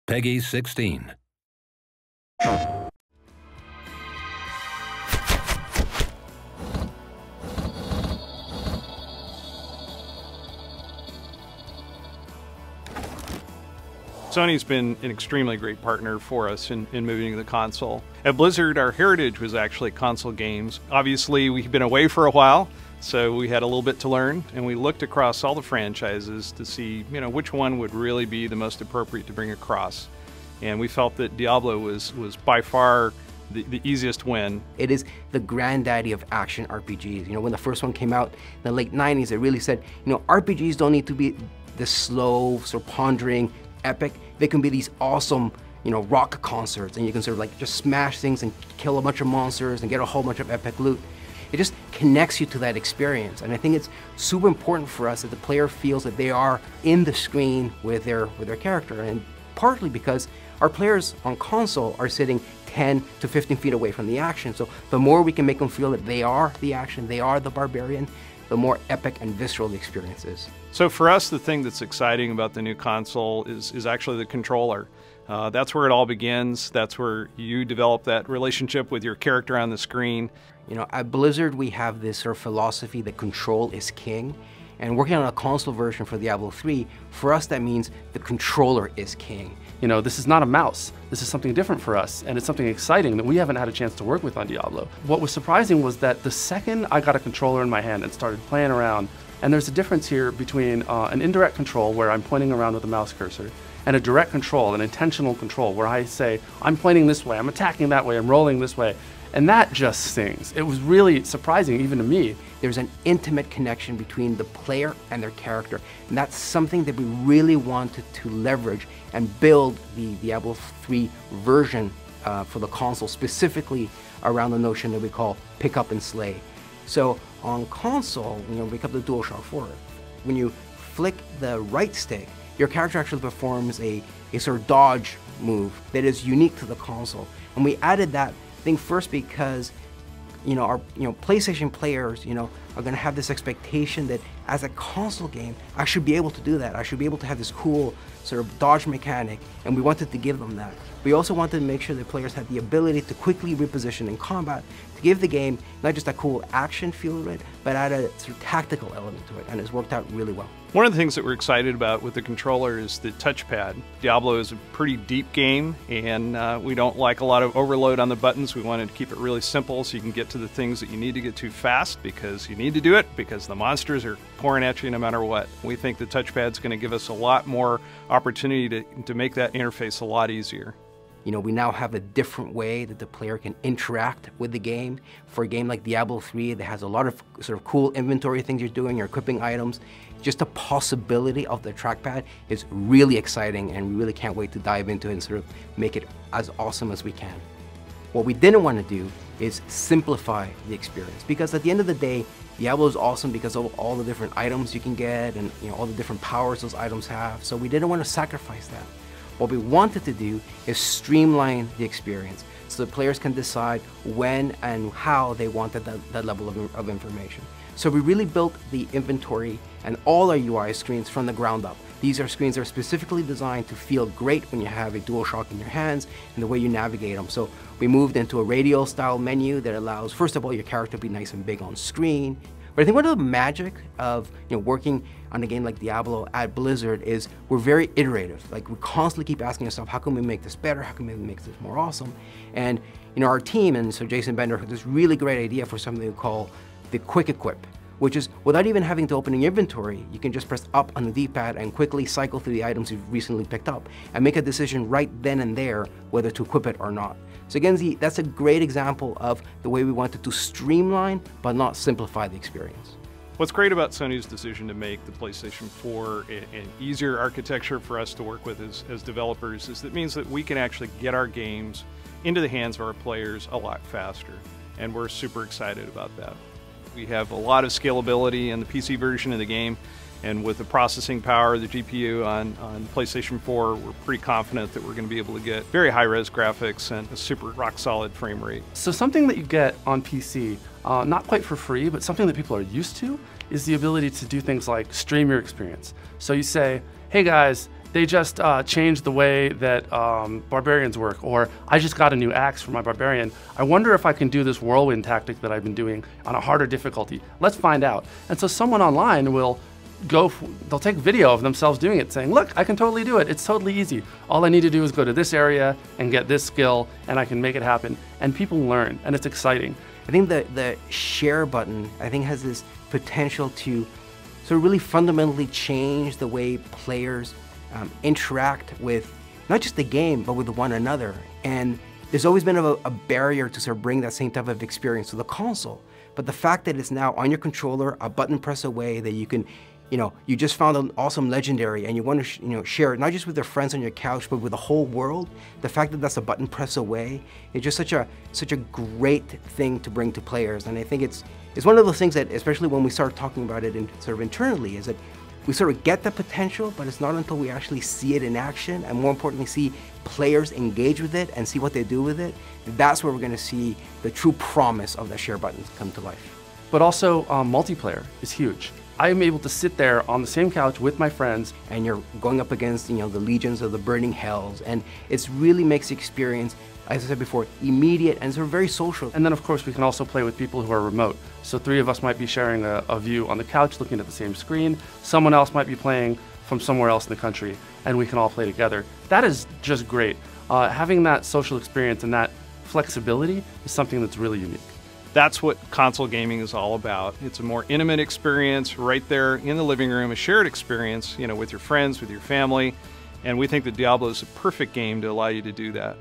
Peggy 16. Sony's been an extremely great partner for us in moving to the console. At Blizzard, our heritage was actually console games. Obviously, we've been away for a while, so we had a little bit to learn, and we looked across all the franchises to see, which one would really be the most appropriate to bring across. And we felt that Diablo was by far the easiest win. It is the granddaddy of action RPGs. When the first one came out in the late 90s, it really said, RPGs don't need to be this slow, sort of pondering, epic. They can be these awesome, rock concerts, and you can sort of like just smash things and kill a bunch of monsters and get a whole bunch of epic loot. It just connects you to that experience, and I think it's super important for us that the player feels that they are in the screen with their character, and partly because our players on console are sitting 10 to 15 feet away from the action, so the more we can make them feel that they are the action, they are the barbarian, the more epic and visceral the experience is. So for us, the thing that's exciting about the new console is actually the controller. That's where it all begins. That's where you develop that relationship with your character on the screen. At Blizzard, we have this sort of philosophy that control is king. And working on a console version for Diablo 3, for us that means the controller is king. This is not a mouse. This is something different for us, and it's something exciting that we haven't had a chance to work with on Diablo. What was surprising was that the second I got a controller in my hand and started playing around, and there's a difference here between an indirect control where I'm pointing around with a mouse cursor, and a direct control, an intentional control, where I say, I'm pointing this way, I'm attacking that way, I'm rolling this way. And that just stings. It was really surprising, even to me. There's an intimate connection between the player and their character, and that's something that we really wanted to leverage and build the Diablo 3 version for the console, specifically around the notion that we call pick up and slay. So on console, we pick up the DualShock 4. When you flick the right stick, your character actually performs a sort of dodge move that is unique to the console. And we added that thing first because our PlayStation players are going to have this expectation that as a console game I should be able to do that. I should be able to have this cool sort of dodge mechanic, and we wanted to give them that. We also wanted to make sure that players had the ability to quickly reposition in combat to give the game not just a cool action feel to it, but add a sort of tactical element to it, and it's worked out really well. One of the things that we're excited about with the controller is the touchpad. Diablo is a pretty deep game, and we don't like a lot of overload on the buttons. We wanted to keep it really simple so you can get to the things that you need to get to fast, because you need to do it, because the monsters are pouring at you no matter what. We think the touchpad's going to give us a lot more opportunity to make that interface a lot easier. We now have a different way that the player can interact with the game. For a game like Diablo 3 that has a lot of sort of cool inventory things you're doing, you're equipping items, just the possibility of the trackpad is really exciting, and we really can't wait to dive into it and sort of make it as awesome as we can. What we didn't want to do is simplify the experience, because at the end of the day, Diablo is awesome because of all the different items you can get and all the different powers those items have, so we didn't want to sacrifice that. What we wanted to do is streamline the experience so the players can decide when and how they wanted that level of information. So we really built the inventory and all our UI screens from the ground up. These are screens that are specifically designed to feel great when you have a DualShock in your hands and the way you navigate them. So we moved into a radial style menu that allows, first of all, your character to be nice and big on screen. But I think one of the magic of working on a game like Diablo at Blizzard is we're very iterative. Like, we constantly keep asking ourselves, how can we make this better? How can we make this more awesome? And our team, and so Jason Bender, had this really great idea for something we call the quick equip, which is without even having to open your inventory, you can just press up on the D-pad and quickly cycle through the items you've recently picked up and make a decision right then and there whether to equip it or not. So again, that's a great example of the way we wanted to streamline but not simplify the experience. What's great about Sony's decision to make the PlayStation 4 an easier architecture for us to work with as developers is that it means that we can actually get our games into the hands of our players a lot faster, and we're super excited about that. We have a lot of scalability in the PC version of the game, and with the processing power of the GPU on PlayStation 4, we're pretty confident that we're going to be able to get very high-res graphics and a super rock-solid frame rate. So something that you get on PC, not quite for free, but something that people are used to, is the ability to do things like stream your experience. So you say, hey guys, They just changed the way that barbarians work, or I just got a new axe for my barbarian. I wonder if I can do this whirlwind tactic that I've been doing on a harder difficulty. Let's find out. And so someone online will they'll take video of themselves doing it, saying, look, I can totally do it. It's totally easy. All I need to do is go to this area and get this skill, and I can make it happen. And people learn, and it's exciting. I think the share button, I think, has this potential to sort of really fundamentally change the way players interact with not just the game, but with one another. And there's always been a barrier to sort of bring that same type of experience to the console. But the fact that it's now on your controller, a button press away, that you can, you just found an awesome legendary and you want to, share it, not just with your friends on your couch, but with the whole world. The fact that that's a button press away is just such a great thing to bring to players. And I think it's one of those things that, especially when we start talking about it sort of internally, is that we sort of get the potential, but it's not until we actually see it in action, and more importantly, see players engage with it and see what they do with it, that's where we're going to see the true promise of the share buttons come to life. But also, multiplayer is huge. I'm able to sit there on the same couch with my friends. And you're going up against, the legions of the burning hells, and it really makes the experience, as I said before, immediate and sort of very social. And then of course we can also play with people who are remote. So 3 of us might be sharing a view on the couch looking at the same screen. Someone else might be playing from somewhere else in the country, and we can all play together. That is just great. Having that social experience and that flexibility is something that's really unique. That's what console gaming is all about. It's a more intimate experience right there in the living room, a shared experience, with your friends, with your family. And we think that Diablo is a perfect game to allow you to do that.